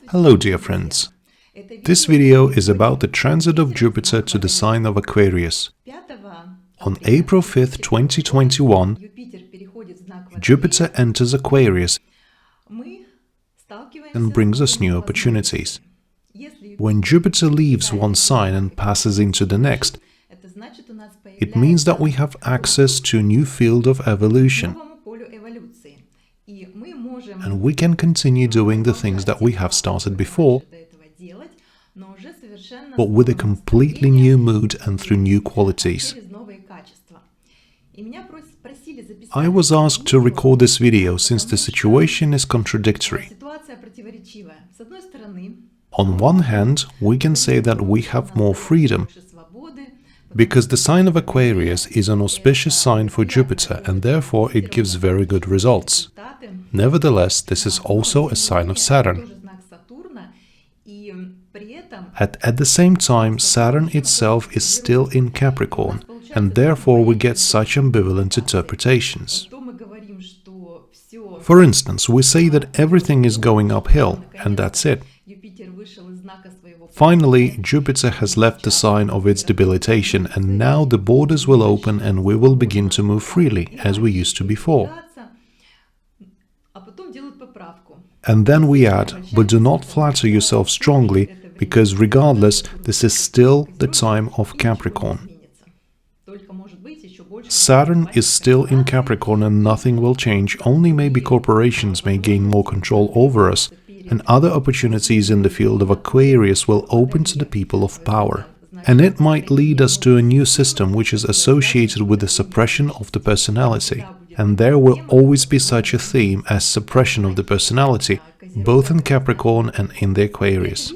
Hello dear friends, this video is about the transit of Jupiter to the sign of Aquarius. On April 5th, 2021, Jupiter enters Aquarius and brings us new opportunities. When Jupiter leaves one sign and passes into the next, it means that we have access to a new field of evolution, and we can continue doing the things that we have started before, but with a completely new mood and through new qualities. I was asked to record this video since the situation is contradictory. On one hand, we can say that we have more freedom, because the sign of Aquarius is an auspicious sign for Jupiter and therefore it gives very good results. Nevertheless, this is also a sign of Saturn. At the same time, Saturn itself is still in Capricorn, and therefore we get such ambivalent interpretations. For instance, we say that everything is going uphill, and that's it. Finally, Jupiter has left the sign of its debilitation, and now the borders will open and we will begin to move freely, as we used to before. And then we add, but do not flatter yourself strongly, because regardless, this is still the time of Capricorn. Saturn is still in Capricorn and nothing will change, only maybe corporations may gain more control over us, and other opportunities in the field of Aquarius will open to the people of power. And it might lead us to a new system which is associated with the suppression of the personality. And there will always be such a theme as suppression of the personality, both in Capricorn and in the Aquarius.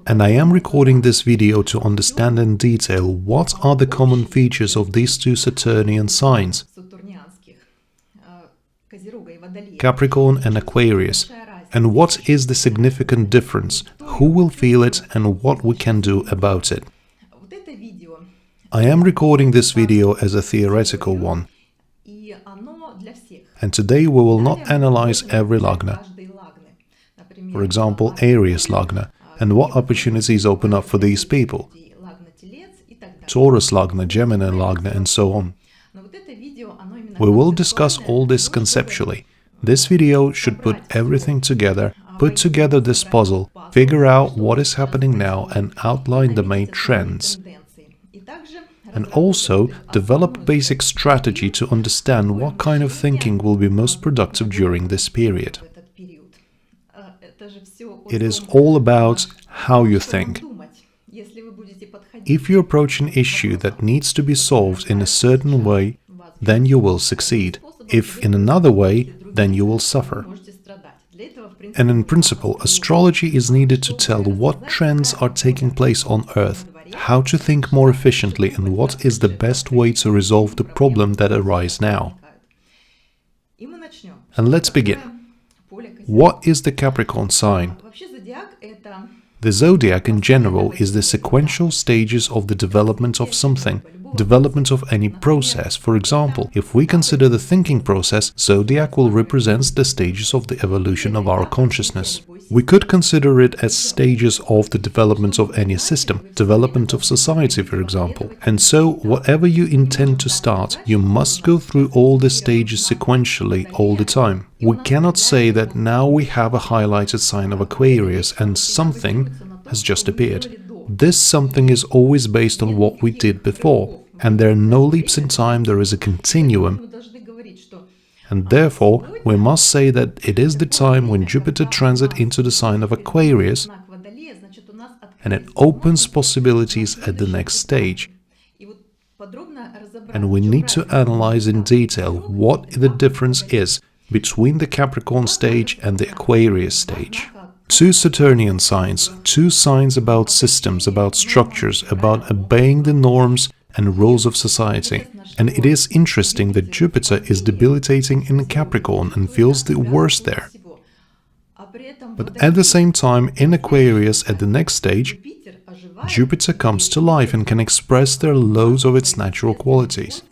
And I am recording this video to understand in detail what are the common features of these two Saturnian signs, Capricorn and Aquarius, and what is the significant difference, who will feel it and what we can do about it. I am recording this video as a theoretical one, and today we will not analyze every lagna, for example Aries lagna, and what opportunities open up for these people, Taurus lagna, Gemini lagna, and so on. We will discuss all this conceptually. This video should put everything together, put together this puzzle, figure out what is happening now and outline the main trends. And also develop a basic strategy to understand what kind of thinking will be most productive during this period. It is all about how you think. If you approach an issue that needs to be solved in a certain way, then you will succeed. If in another way, then you will suffer. And in principle, astrology is needed to tell what trends are taking place on Earth, how to think more efficiently, and what is the best way to resolve the problem that arises now. And let's begin. What is the Capricorn sign? The zodiac in general is the sequential stages of the development of something, development of any process. For example, if we consider the thinking process, zodiac will represent the stages of the evolution of our consciousness. We could consider it as stages of the development of any system, development of society, for example. And so, whatever you intend to start, you must go through all the stages sequentially all the time. We cannot say that now we have a highlighted sign of Aquarius and something has just appeared. This something is always based on what we did before, and there are no leaps in time, there is a continuum. And therefore, we must say that it is the time when Jupiter transits into the sign of Aquarius, and it opens possibilities at the next stage. And we need to analyze in detail what the difference is between the Capricorn stage and the Aquarius stage. Two Saturnian signs, two signs about systems, about structures, about obeying the norms and rules of society. And it is interesting that Jupiter is debilitating in Capricorn and feels the worst there. But at the same time, in Aquarius at the next stage, Jupiter comes to life and can express their loads of its natural qualities.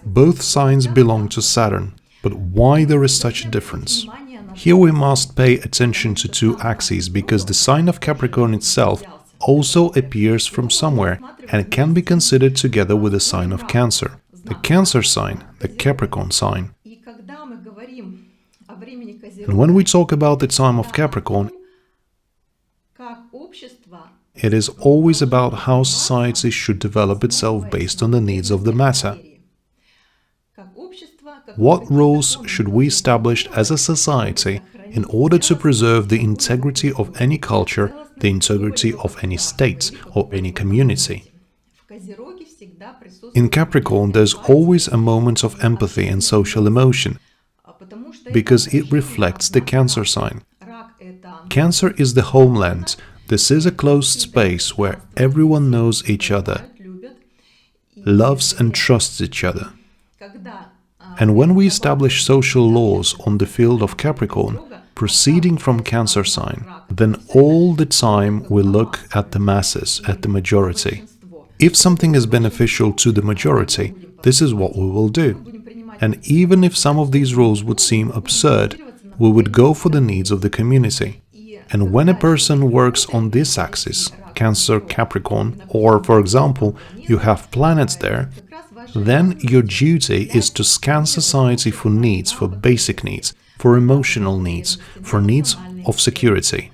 Both signs belong to Saturn, But why there is such a difference? Here we must pay attention to two axes, because the sign of Capricorn itself also appears from somewhere and can be considered together with the sign of Cancer. The Cancer sign, the Capricorn sign. And when we talk about the time of Capricorn, it is always about how society should develop itself based on the needs of the matter. What rules should we establish as a society in order to preserve the integrity of any culture, the integrity of any state or any community? In Capricorn, there's always a moment of empathy and social emotion, because it reflects the Cancer sign. Cancer is the homeland. This is a closed space where everyone knows each other, loves and trusts each other. And when we establish social laws on the field of Capricorn, proceeding from Cancer sign, then all the time we look at the masses, at the majority. If something is beneficial to the majority, this is what we will do. And even if some of these rules would seem absurd, we would go for the needs of the community. And when a person works on this axis, Cancer, Capricorn, or, for example, you have planets there, then your duty is to scan society for needs, for basic needs, for emotional needs, for needs of security.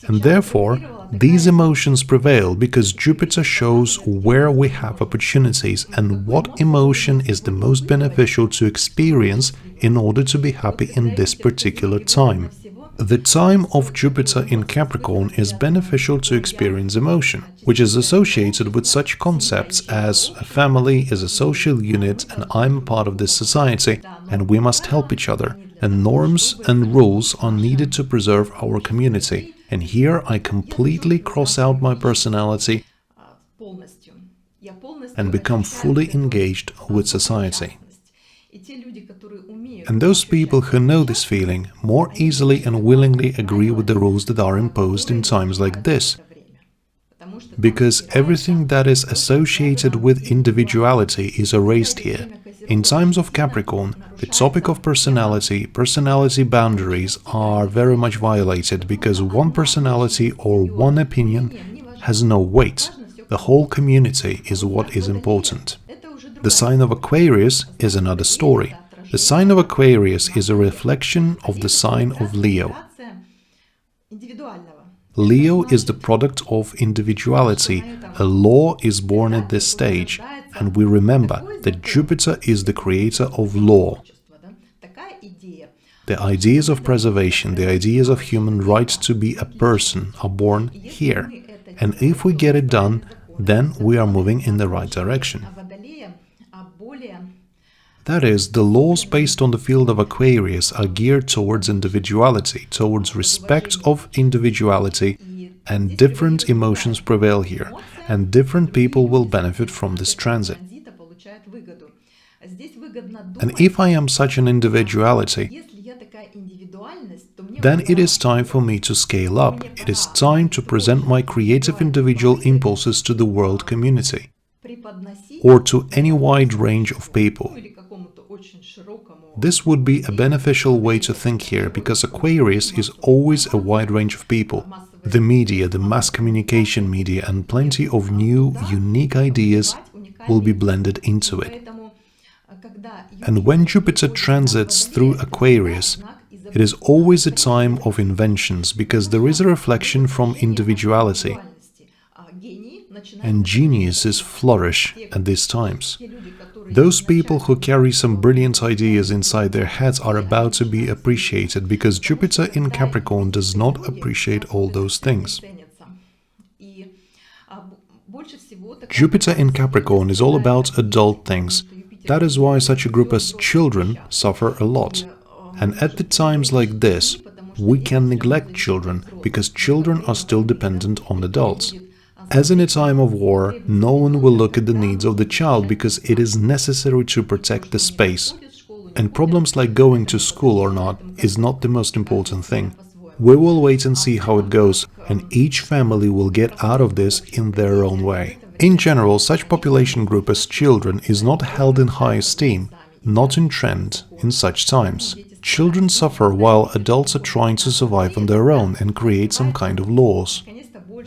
And therefore, these emotions prevail because Jupiter shows where we have opportunities and what emotion is the most beneficial to experience in order to be happy in this particular time. The time of Jupiter in Capricorn is beneficial to experience emotion, which is associated with such concepts as a family is a social unit and I'm a part of this society and we must help each other, and norms and rules are needed to preserve our community. And here I completely cross out my personality and become fully engaged with society. And those people who know this feeling more easily and willingly agree with the rules that are imposed in times like this. Because everything that is associated with individuality is erased here. In times of Capricorn, the topic of personality boundaries are very much violated because one personality or one opinion has no weight. The whole community is what is important. The sign of Aquarius is another story. The sign of Aquarius is a reflection of the sign of Leo. Leo is the product of individuality. A law is born at this stage, and we remember that Jupiter is the creator of law. The ideas of preservation, the ideas of human rights to be a person are born here. And if we get it done, then we are moving in the right direction. That is, the laws based on the field of Aquarius are geared towards individuality, towards respect of individuality, and different emotions prevail here, and different people will benefit from this transit. And if I am such an individuality, then it is time for me to scale up. It is time to present my creative individual impulses to the world community, or to any wide range of people. This would be a beneficial way to think here, because Aquarius is always a wide range of people. The media, the mass communication media, and plenty of new, unique ideas will be blended into it. And when Jupiter transits through Aquarius, it is always a time of inventions, because there is a reflection from individuality. And geniuses flourish at these times. Those people who carry some brilliant ideas inside their heads are about to be appreciated, because Jupiter in Capricorn does not appreciate all those things. Jupiter in Capricorn is all about adult things. That is why such a group as children suffer a lot. And at the times like this, we can neglect children, because children are still dependent on adults. As in a time of war, no one will look at the needs of the child because it is necessary to protect the space. And problems like going to school or not is not the most important thing. We will wait and see how it goes, and each family will get out of this in their own way. In general, such population group as children is not held in high esteem, not in trend in such times. Children suffer while adults are trying to survive on their own and create some kind of laws.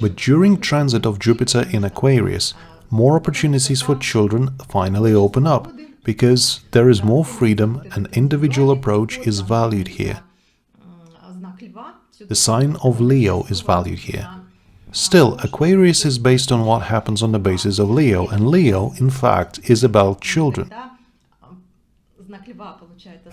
But during transit of Jupiter in Aquarius, more opportunities for children finally open up, because there is more freedom and individual approach is valued here. The sign of Leo is valued here. Still, Aquarius is based on what happens on the basis of Leo, and Leo, in fact, is about children.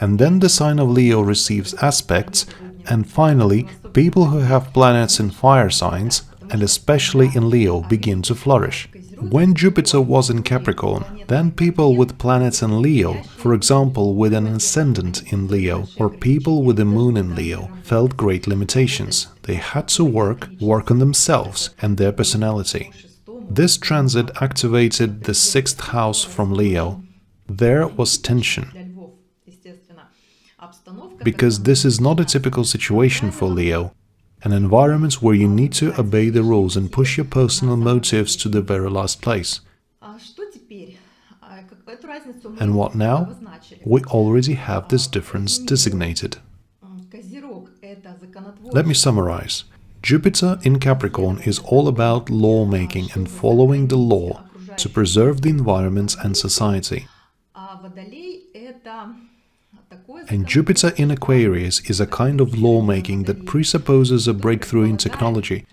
And then the sign of Leo receives aspects, and finally, people who have planets in fire signs, and especially in Leo, begin to flourish. When Jupiter was in Capricorn, then people with planets in Leo, for example with an ascendant in Leo, or people with the moon in Leo, felt great limitations. They had to work on themselves and their personality. This transit activated the 6th house from Leo. There was tension, because this is not a typical situation for Leo, an environment where you need to obey the rules and push your personal motives to the very last place. And what now? We already have this difference designated. Let me summarize. Jupiter in Capricorn is all about lawmaking and following the law to preserve the environment and society. And Jupiter in Aquarius is a kind of lawmaking that presupposes a breakthrough in technology,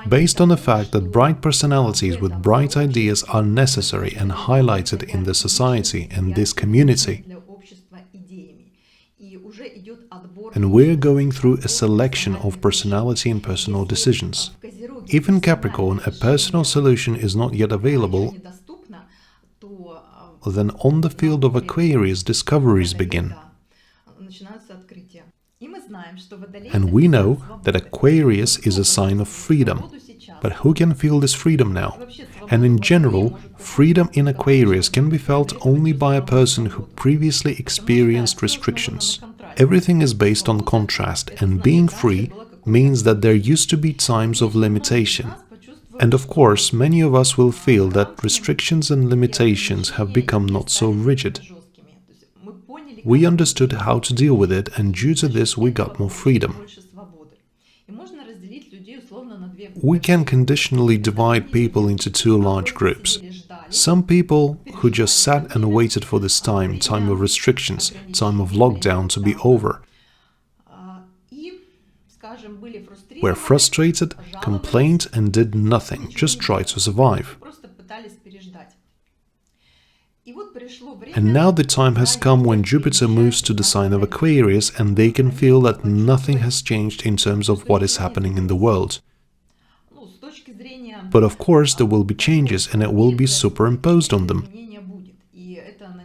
based on the fact that bright personalities with bright ideas are necessary and highlighted in the society and this community. And we're going through a selection of personality and personal decisions. If in Capricorn a personal solution is not yet available, then on the field of Aquarius discoveries begin. And we know that Aquarius is a sign of freedom. But who can feel this freedom now? And in general, freedom in Aquarius can be felt only by a person who previously experienced restrictions. Everything is based on contrast, and being free means that there used to be times of limitation. And of course, many of us will feel that restrictions and limitations have become not so rigid. We understood how to deal with it, and due to this we got more freedom. We can conditionally divide people into two large groups. Some people who just sat and waited for this time of restrictions, time of lockdown to be over, were frustrated, complained and did nothing, just tried to survive. And now the time has come when Jupiter moves to the sign of Aquarius and they can feel that nothing has changed in terms of what is happening in the world. But of course there will be changes and it will be superimposed on them.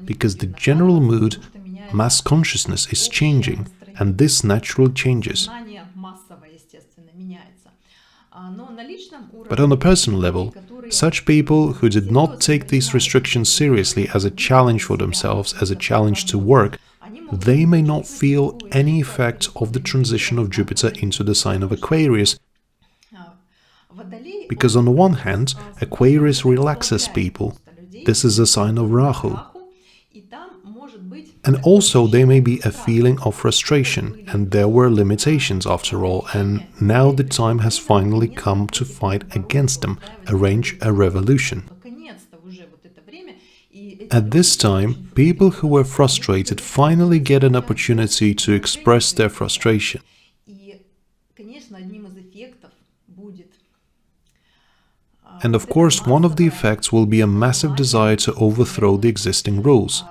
Because the general mood, mass consciousness is changing, and this naturally changes. But on a personal level, such people who did not take these restrictions seriously as a challenge for themselves, as a challenge to work, they may not feel any effect of the transition of Jupiter into the sign of Aquarius. Because on the one hand, Aquarius relaxes people. This is a sign of Rahu. And also there may be a feeling of frustration, and there were limitations after all, and now the time has finally come to fight against them, arrange a revolution. At this time, people who were frustrated finally get an opportunity to express their frustration. And of course, one of the effects will be a massive desire to overthrow the existing rules.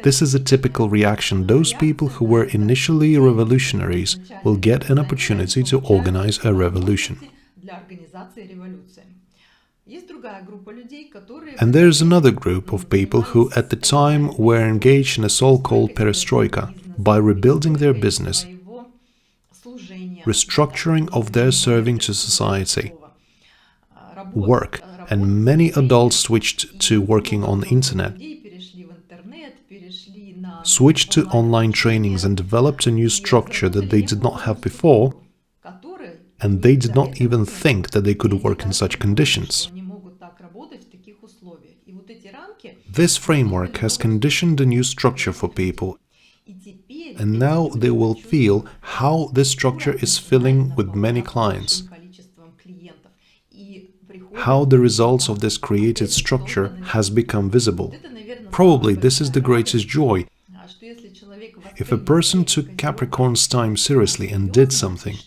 This is a typical reaction. Those people who were initially revolutionaries will get an opportunity to organize a revolution. And there is another group of people who at the time were engaged in a so-called perestroika, by rebuilding their business, restructuring of their serving to society, work, and many adults switched to working on the internet, switched to online trainings and developed a new structure that they did not have before, and they did not even think that they could work in such conditions. This framework has conditioned a new structure for people, and now they will feel how this structure is filling with many clients, how the results of this created structure has become visible. Probably this is the greatest joy. If a person took Capricorn's time seriously and did something,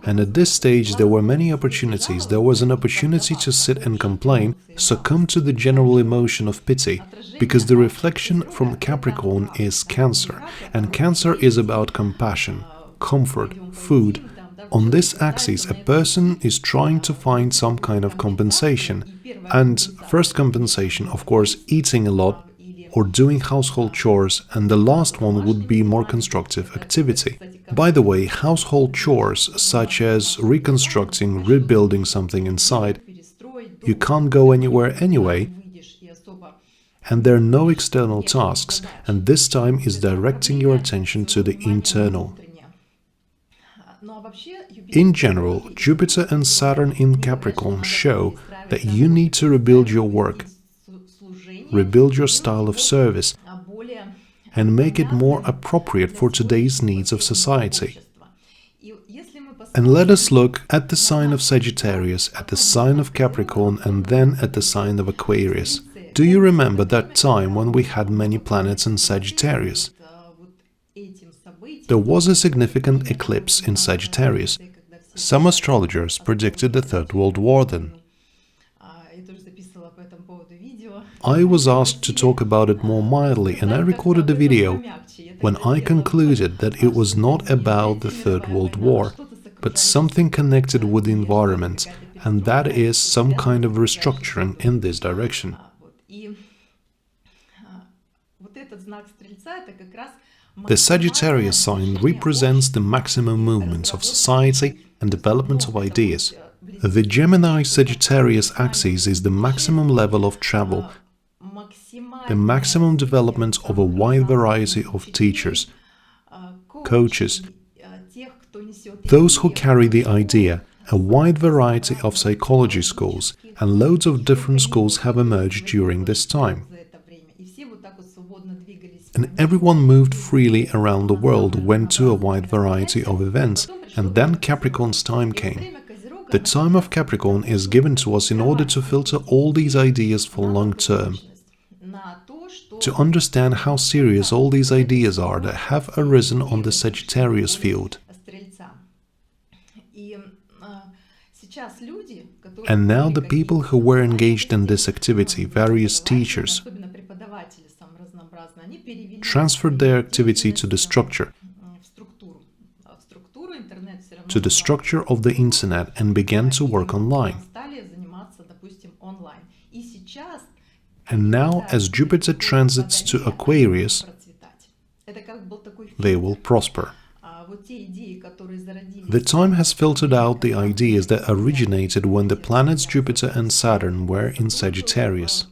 and at this stage there were many opportunities. There was an opportunity to sit and complain, succumb to the general emotion of pity, because the reflection from Capricorn is Cancer, and Cancer is about compassion, comfort, food. On this axis, a person is trying to find some kind of compensation. And first compensation, of course, eating a lot or doing household chores, and the last one would be more constructive activity. By the way, household chores, such as reconstructing, rebuilding something inside, you can't go anywhere anyway, and there are no external tasks, and this time is directing your attention to the internal. In general, Jupiter and Saturn in Capricorn show that you need to rebuild your work, rebuild your style of service, and make it more appropriate for today's needs of society. And let us look at the sign of Sagittarius, at the sign of Capricorn, and then at the sign of Aquarius. Do you remember that time when we had many planets in Sagittarius? There was a significant eclipse in Sagittarius. Some astrologers predicted the Third World War then. I was asked to talk about it more mildly, and I recorded a video when I concluded that it was not about the Third World War, but something connected with the environment, and that is some kind of restructuring in this direction. The Sagittarius sign represents the maximum movements of society and development of ideas. The Gemini-Sagittarius axis is the maximum level of travel, the maximum development of a wide variety of teachers, coaches, those who carry the idea. A wide variety of psychology schools and loads of different schools have emerged during this time. And everyone moved freely around the world, went to a wide variety of events, and then Capricorn's time came. The time of Capricorn is given to us in order to filter all these ideas for long term, to understand how serious all these ideas are that have arisen on the Sagittarius field. And now the people who were engaged in this activity, various teachers, transferred their activity to the structure of the internet and began to work online. And now, as Jupiter transits to Aquarius, they will prosper. The time has filtered out the ideas that originated when the planets Jupiter and Saturn were in Sagittarius.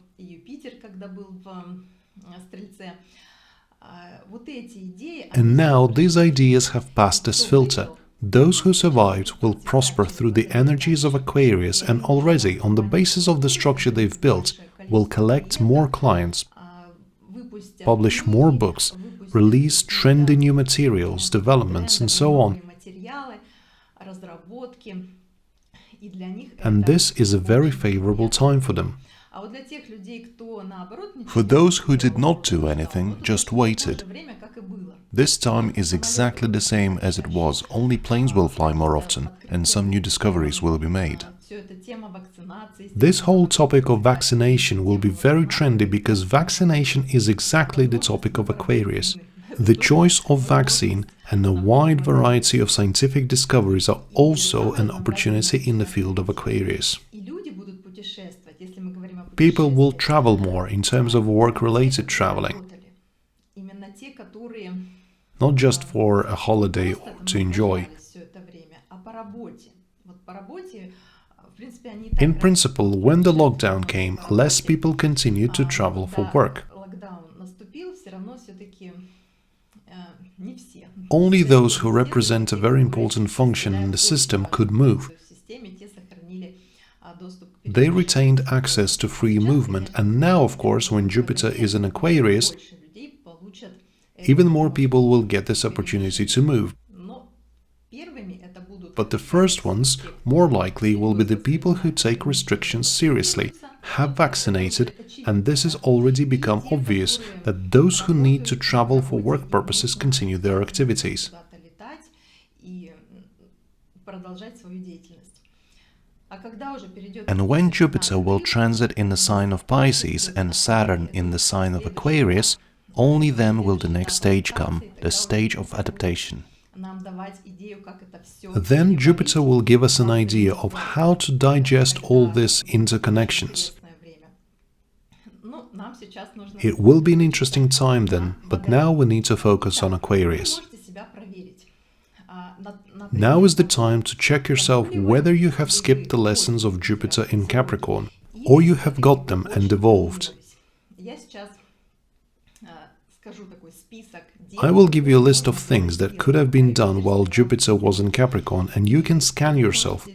And now these ideas have passed this filter. Those who survived will prosper through the energies of Aquarius, and already, on the basis of the structure they've built, will collect more clients, publish more books, release trendy new materials, developments, and so on. And this is a very favorable time for them. For those who did not do anything, just waited, this time is exactly the same as it was, only planes will fly more often, and some new discoveries will be made. This whole topic of vaccination will be very trendy because vaccination is exactly the topic of Aquarius. The choice of vaccine and a wide variety of scientific discoveries are also an opportunity in the field of Aquarius. People will travel more in terms of work-related traveling, not just for a holiday or to enjoy. In principle, when the lockdown came, less people continued to travel for work. only those who represent a very important function in the system could move. They retained access to free movement, and now, of course, when Jupiter is in Aquarius, even more people will get this opportunity to move. But the first ones, more likely, will be the people who take restrictions seriously, have vaccinated, and this has already become obvious that those who need to travel for work purposes continue their activities. And when Jupiter will transit in the sign of Pisces and Saturn in the sign of Aquarius, only then will the next stage come, the stage of adaptation. Then Jupiter will give us an idea of how to digest all these interconnections. It will be an interesting time then, but now we need to focus on Aquarius. Now is the time to check yourself whether you have skipped the lessons of Jupiter in Capricorn, or you have got them and evolved. I will give you a list of things that could have been done while Jupiter was in Capricorn, and you can scan yourself,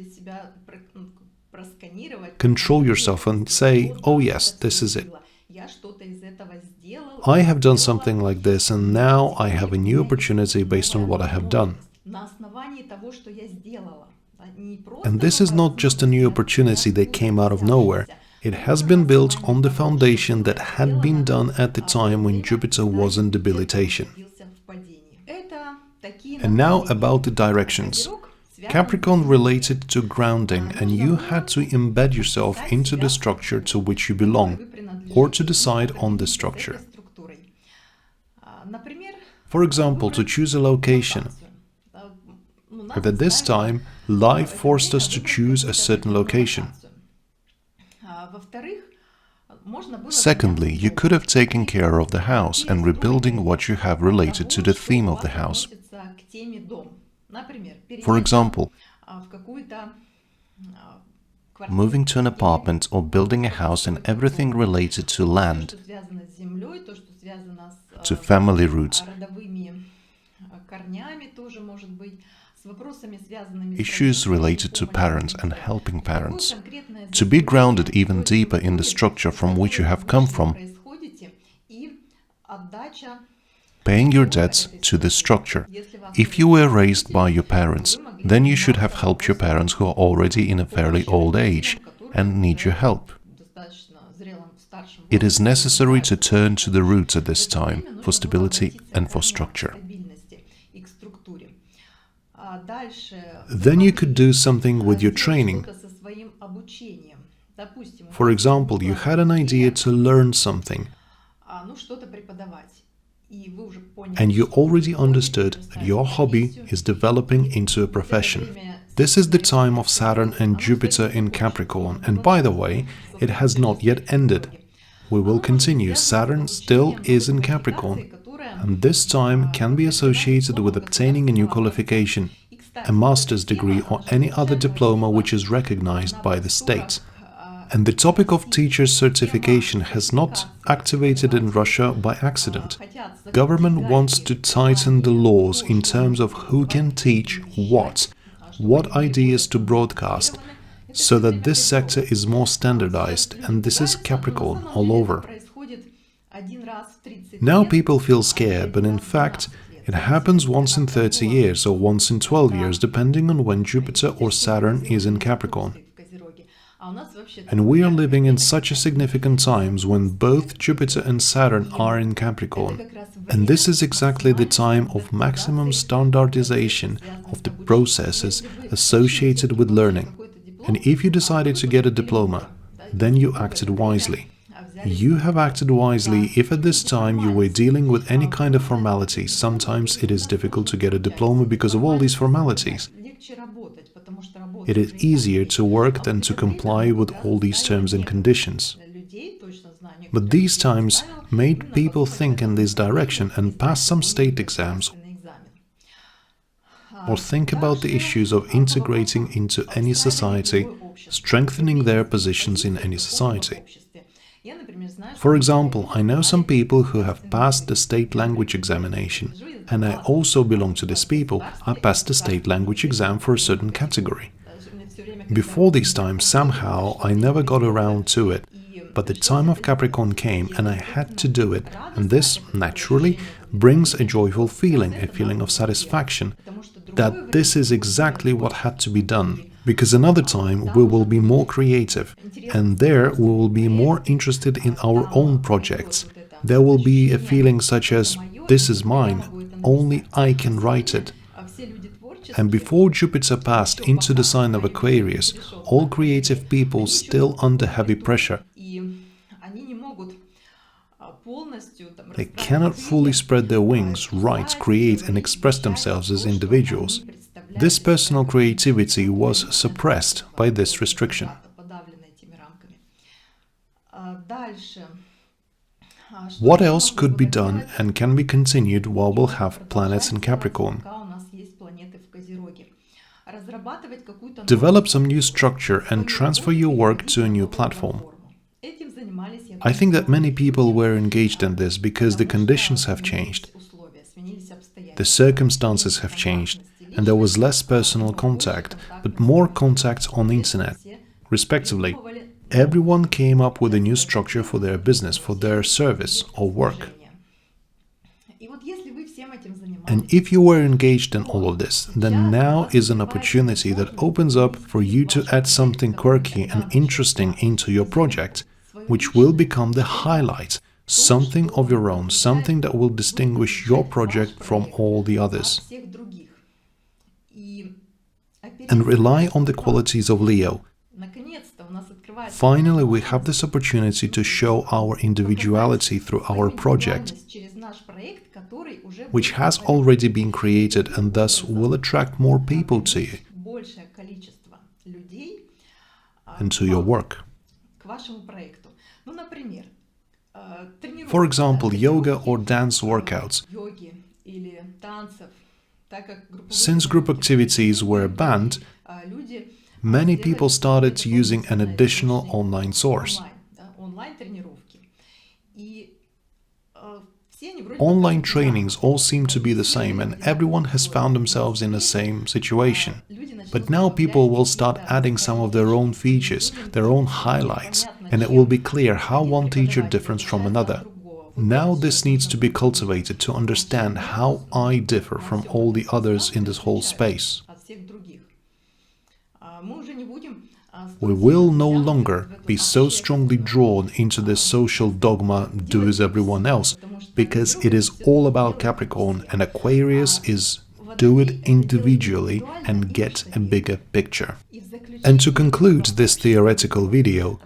control yourself and say, oh yes, this is it. I have done something like this, and now I have a new opportunity based on what I have done. And this is not just a new opportunity that came out of nowhere. It has been built on the foundation that had been done at the time when Jupiter was in debilitation. And now about the directions. Capricorn related to grounding, and you had to embed yourself into the structure to which you belong, or to decide on the structure. For example, to choose a location. But at this time, life forced us to choose a certain location. Secondly, you could have taken care of the house and rebuilding what you have related to the theme of the house. For example, moving to an apartment or building a house and everything related to land, to family roots, issues related to parents and helping parents. To be grounded even deeper in the structure from which you have come from, paying your debts to the structure. If you were raised by your parents, then you should have helped your parents who are already in a fairly old age and need your help. It is necessary to turn to the roots at this time for stability and for structure. Then you could do something with your training. For example, you had an idea to learn something, and you already understood that your hobby is developing into a profession. This is the time of Saturn and Jupiter in Capricorn, and by the way, it has not yet ended. We will continue. Saturn still is in Capricorn, and this time can be associated with obtaining a new qualification, a master's degree or any other diploma which is recognized by the state. And the topic of teacher's certification has not activated in Russia by accident. Government wants to tighten the laws in terms of who can teach what ideas to broadcast, so that this sector is more standardized, and this is Capricorn all over. Now people feel scared, but in fact, it happens once in 30 years or once in 12 years, depending on when Jupiter or Saturn is in Capricorn. And we are living in such a significant times when both Jupiter and Saturn are in Capricorn. And this is exactly the time of maximum standardization of the processes associated with learning. And if you decided to get a diploma, then you acted wisely. You have acted wisely if at this time you were dealing with any kind of formalities. Sometimes it is difficult to get a diploma because of all these formalities. It is easier to work than to comply with all these terms and conditions. But these times made people think in this direction and pass some state exams, or think about the issues of integrating into any society, strengthening their positions in any society. For example, I know some people who have passed the state language examination, and I also belong to these people. I passed the state language exam for a certain category. Before this time, somehow, I never got around to it. But the time of Capricorn came and I had to do it, and this, naturally, brings a joyful feeling, a feeling of satisfaction, that this is exactly what had to be done. Because another time we will be more creative, and there we will be more interested in our own projects. There will be a feeling such as, this is mine, only I can write it. And before Jupiter passed into the sign of Aquarius, all creative people still under heavy pressure. They cannot fully spread their wings, write, create and express themselves as individuals. This personal creativity was suppressed by this restriction. What else could be done and can be continued while we'll have planets in Capricorn? Develop some new structure and transfer your work to a new platform. I think that many people were engaged in this because the conditions have changed. The circumstances have changed, and there was less personal contact, but more contact on the internet, respectively. Everyone came up with a new structure for their business, for their service or work. And if you were engaged in all of this, then now is an opportunity that opens up for you to add something quirky and interesting into your project, which will become the highlight, something of your own, something that will distinguish your project from all the others. And rely on the qualities of Leo. Finally, we have this opportunity to show our individuality through our project, which has already been created and thus will attract more people to you and to your work. For example, yoga or dance workouts. Since group activities were banned, many people started using an additional online source. Online trainings all seem to be the same, and everyone has found themselves in the same situation. But now people will start adding some of their own features, their own highlights, and it will be clear how one teacher differs from another. Now this needs to be cultivated to understand how I differ from all the others in this whole space. We will no longer be so strongly drawn into this social dogma, do as everyone else, because it is all about Capricorn, and Aquarius is do it individually and get a bigger picture. And to conclude this theoretical video,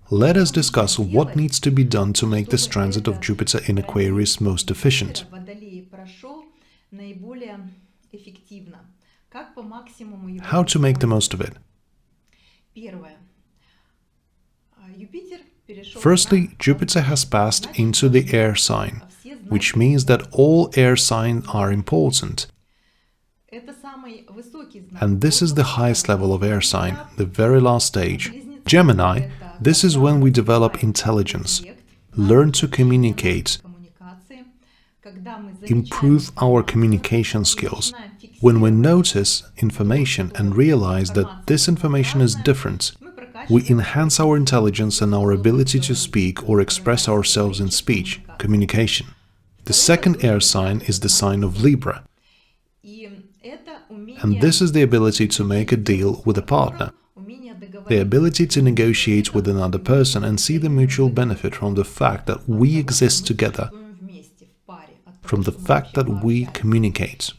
let us discuss what needs to be done to make this transit of Jupiter in Aquarius most efficient. How to make the most of it? Firstly, Jupiter has passed into the air sign, which means that all air signs are important. And this is the highest level of air sign, the very last stage. Gemini, this is when we develop intelligence, learn to communicate, improve our communication skills. When we notice information and realize that this information is different, we enhance our intelligence and our ability to speak or express ourselves in speech, communication. The second air sign is the sign of Libra. And this is the ability to make a deal with a partner, the ability to negotiate with another person and see the mutual benefit from the fact that we exist together, from the fact that we communicate.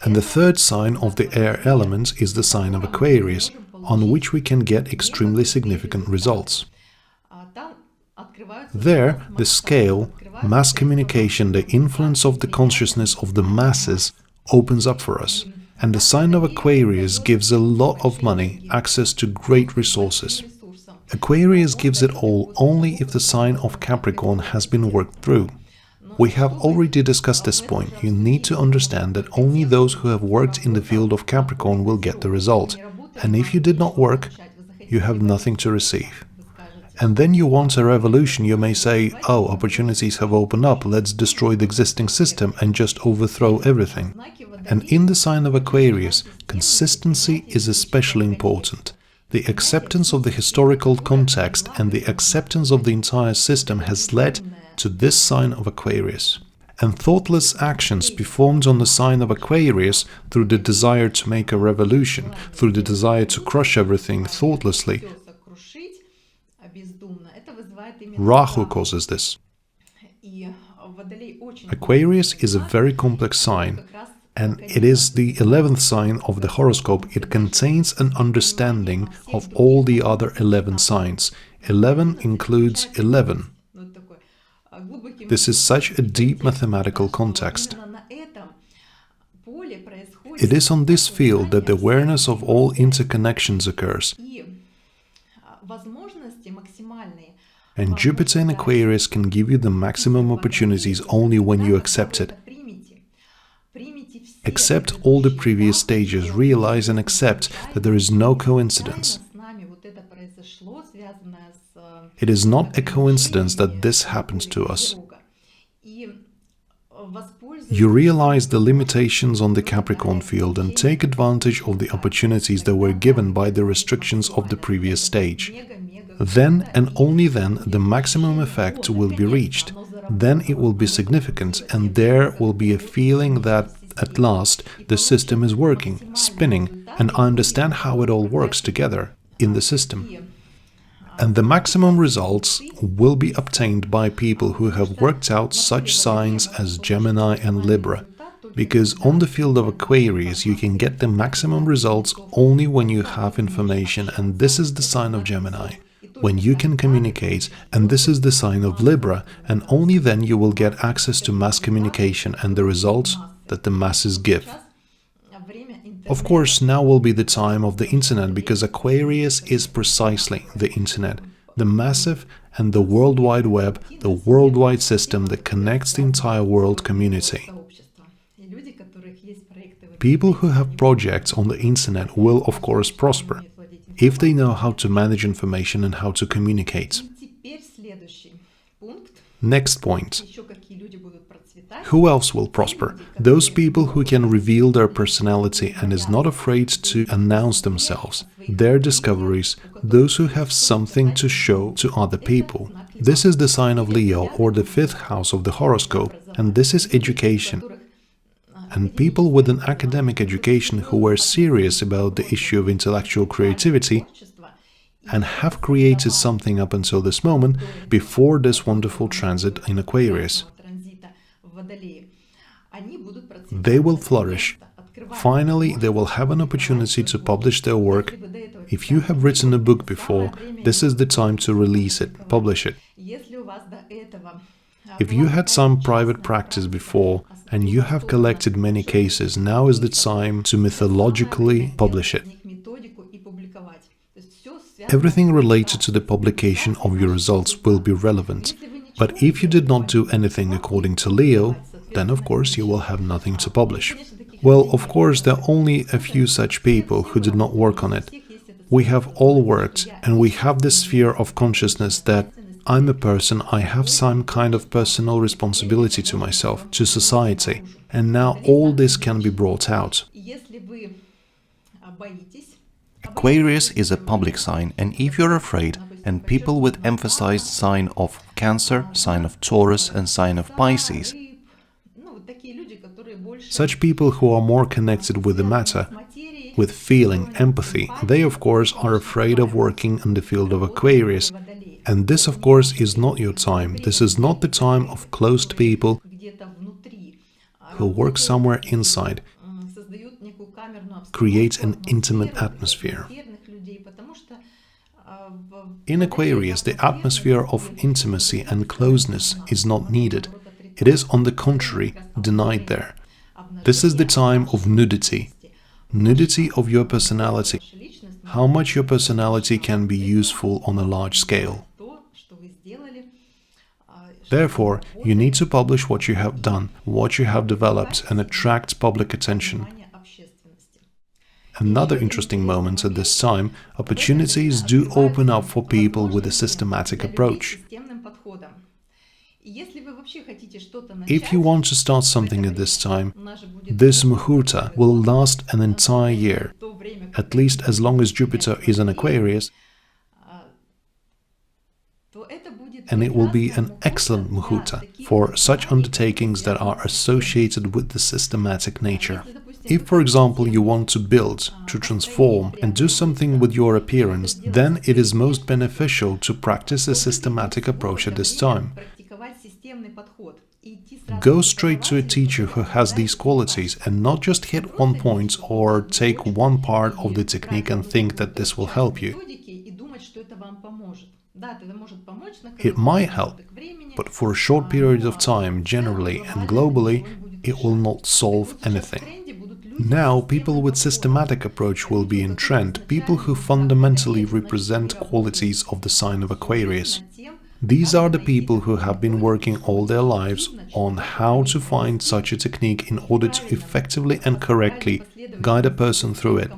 And the third sign of the air element is the sign of Aquarius, on which we can get extremely significant results. There, the scale, mass communication, the influence of the consciousness of the masses opens up for us. And the sign of Aquarius gives a lot of money, access to great resources. Aquarius gives it all only if the sign of Capricorn has been worked through. We have already discussed this point. You need to understand that only those who have worked in the field of Capricorn will get the result. And if you did not work, you have nothing to receive. And then you want a revolution, you may say, oh, opportunities have opened up, let's destroy the existing system and just overthrow everything. And in the sign of Aquarius, consistency is especially important. The acceptance of the historical context and the acceptance of the entire system has led to this sign of Aquarius. And thoughtless actions performed on the sign of Aquarius through the desire to make a revolution, through the desire to crush everything thoughtlessly, Rahu causes this. Aquarius is a very complex sign, and it is the 11th sign of the horoscope. It contains an understanding of all the other 11 signs. 11 includes 11. This is such a deep mathematical context. It is on this field that the awareness of all interconnections occurs. And Jupiter in Aquarius can give you the maximum opportunities only when you accept it. Accept all the previous stages, realize and accept that there is no coincidence. It is not a coincidence that this happens to us. You realize the limitations on the Capricorn field and take advantage of the opportunities that were given by the restrictions of the previous stage. Then and only then the maximum effect will be reached. Then it will be significant, and there will be a feeling that at last the system is working, spinning, and I understand how it all works together in the system. And the maximum results will be obtained by people who have worked out such signs as Gemini and Libra, because on the field of Aquarius you can get the maximum results only when you have information, and this is the sign of Gemini, when you can communicate, and this is the sign of Libra, and only then you will get access to mass communication and the results that the masses give. Of course, now will be the time of the internet, because Aquarius is precisely the internet, the massive and the World Wide Web, the worldwide system that connects the entire world community. People who have projects on the internet will, of course, prosper, if they know how to manage information and how to communicate. Next point. Who else will prosper? Those people who can reveal their personality and is not afraid to announce themselves, their discoveries, those who have something to show to other people. This is the sign of Leo, or the 5th house of the horoscope, and this is education. And people with an academic education who were serious about the issue of intellectual creativity and have created something up until this moment, before this wonderful transit in Aquarius. They will flourish. Finally, they will have an opportunity to publish their work. If you have written a book before, this is the time to release it, publish it. If you had some private practice before and you have collected many cases, now is the time to methodologically publish it. Everything related to the publication of your results will be relevant. But if you did not do anything according to Leo, then of course you will have nothing to publish. Well, of course, there are only a few such people who did not work on it. We have all worked, and we have this sphere of consciousness that I'm a person, I have some kind of personal responsibility to myself, to society, and now all this can be brought out. Aquarius is a public sign, and if you're afraid, and people with emphasized sign of Cancer, sign of Taurus, and sign of Pisces, such people who are more connected with the matter, with feeling, empathy, they of course are afraid of working in the field of Aquarius. And this of course is not your time. This is not the time of closed people who work somewhere inside, create an intimate atmosphere. In Aquarius, the atmosphere of intimacy and closeness is not needed. It is, on the contrary, denied there. This is the time of nudity. Nudity of your personality. How much your personality can be useful on a large scale. Therefore, you need to publish what you have done, what you have developed, and attract public attention. Another interesting moment at this time, opportunities do open up for people with a systematic approach. If you want to start something at this time, this muhurta will last an entire year, at least as long as Jupiter is in Aquarius, and it will be an excellent muhurta for such undertakings that are associated with the systematic nature. If, for example, you want to build, to transform, and do something with your appearance, then it is most beneficial to practice a systematic approach at this time. Go straight to a teacher who has these qualities and not just hit one point or take one part of the technique and think that this will help you. It might help, but for a short period of time, generally and globally, it will not solve anything. Now, people with systematic approach will be in trend, people who fundamentally represent qualities of the sign of Aquarius. These are the people who have been working all their lives on how to find such a technique in order to effectively and correctly guide a person through it,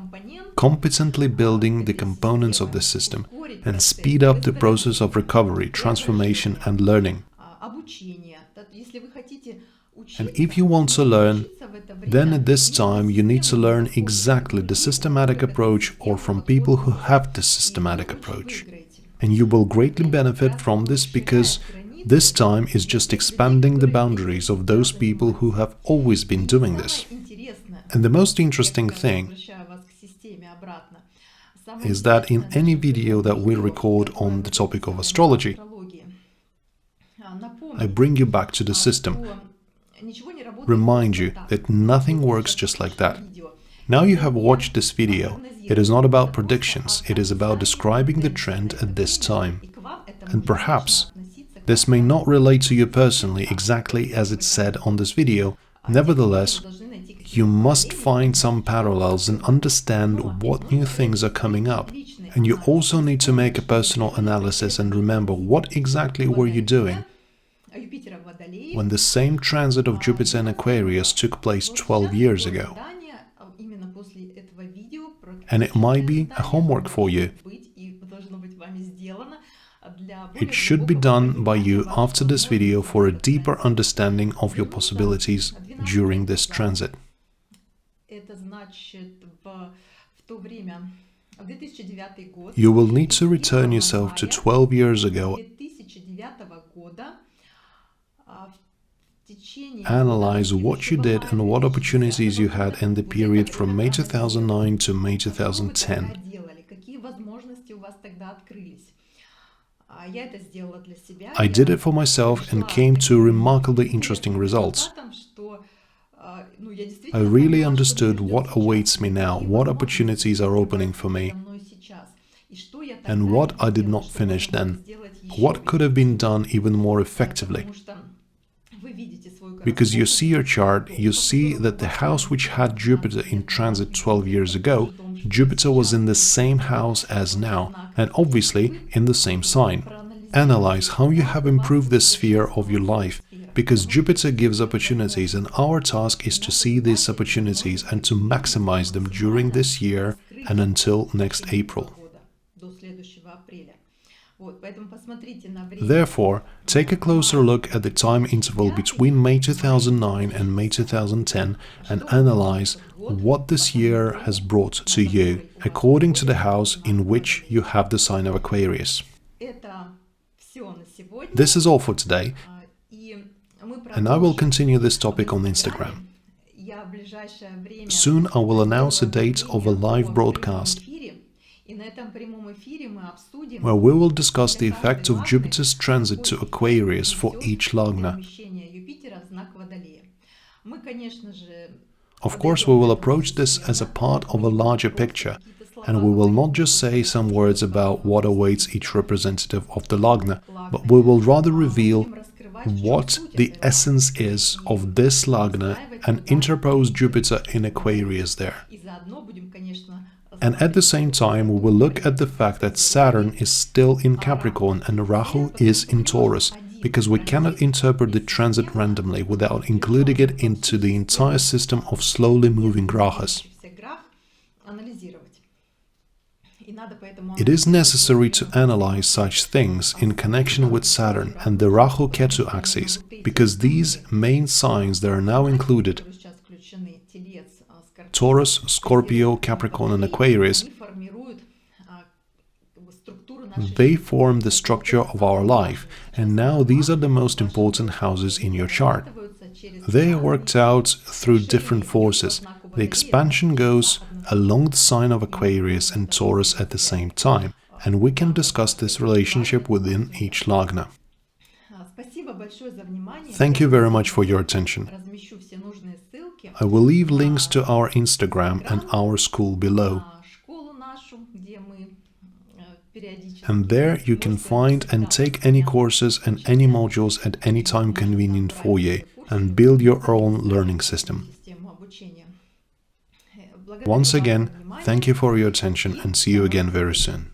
competently building the components of the system, and speed up the process of recovery, transformation, and learning. And if you want to learn, then at this time you need to learn exactly the systematic approach or from people who have the systematic approach. And you will greatly benefit from this because this time is just expanding the boundaries of those people who have always been doing this. And the most interesting thing is that in any video that we record on the topic of astrology, I bring you back to the system, remind you that nothing works just like that. Now you have watched this video. It is not about predictions, it is about describing the trend at this time. And perhaps this may not relate to you personally exactly as it's said on this video. Nevertheless, you must find some parallels and understand what new things are coming up. And you also need to make a personal analysis and remember what exactly were you doing when the same transit of Jupiter in Aquarius took place 12 years ago. And it might be a homework for you. It should be done by you after this video for a deeper understanding of your possibilities during this transit. You will need to return yourself to 12 years ago, analyze what you did and what opportunities you had in the period from May 2009 to May 2010. I did it for myself and came to remarkably interesting results. I really understood what awaits me now, what opportunities are opening for me, and what I did not finish then, what could have been done even more effectively. Because you see your chart, you see that the house which had Jupiter in transit 12 years ago, Jupiter was in the same house as now, and obviously in the same sign. Analyze how you have improved this sphere of your life, because Jupiter gives opportunities and our task is to see these opportunities and to maximize them during this year and until next April. Therefore, take a closer look at the time interval between May 2009 and May 2010 and analyze what this year has brought to you according to the house in which you have the sign of Aquarius. This is all for today, and I will continue this topic on Instagram. Soon I will announce a date of a live broadcast where we will discuss the effect of Jupiter's transit to Aquarius for each lagna. Of course, we will approach this as a part of a larger picture, and we will not just say some words about what awaits each representative of the lagna, but we will rather reveal what the essence is of this lagna and interpose Jupiter in Aquarius there. And at the same time, we will look at the fact that Saturn is still in Capricorn and Rahu is in Taurus, because we cannot interpret the transit randomly without including it into the entire system of slowly moving grahas. It is necessary to analyze such things in connection with Saturn and the Rahu-Ketu axes, because these main signs that are now included, Taurus, Scorpio, Capricorn and Aquarius, they form the structure of our life, and now these are the most important houses in your chart. They are worked out through different forces. The expansion goes along the sign of Aquarius and Taurus at the same time, and we can discuss this relationship within each lagna. Thank you very much for your attention. I will leave links to our Instagram and our school below. And there you can find and take any courses and any modules at any time convenient for you and build your own learning system. Once again, thank you for your attention and see you again very soon.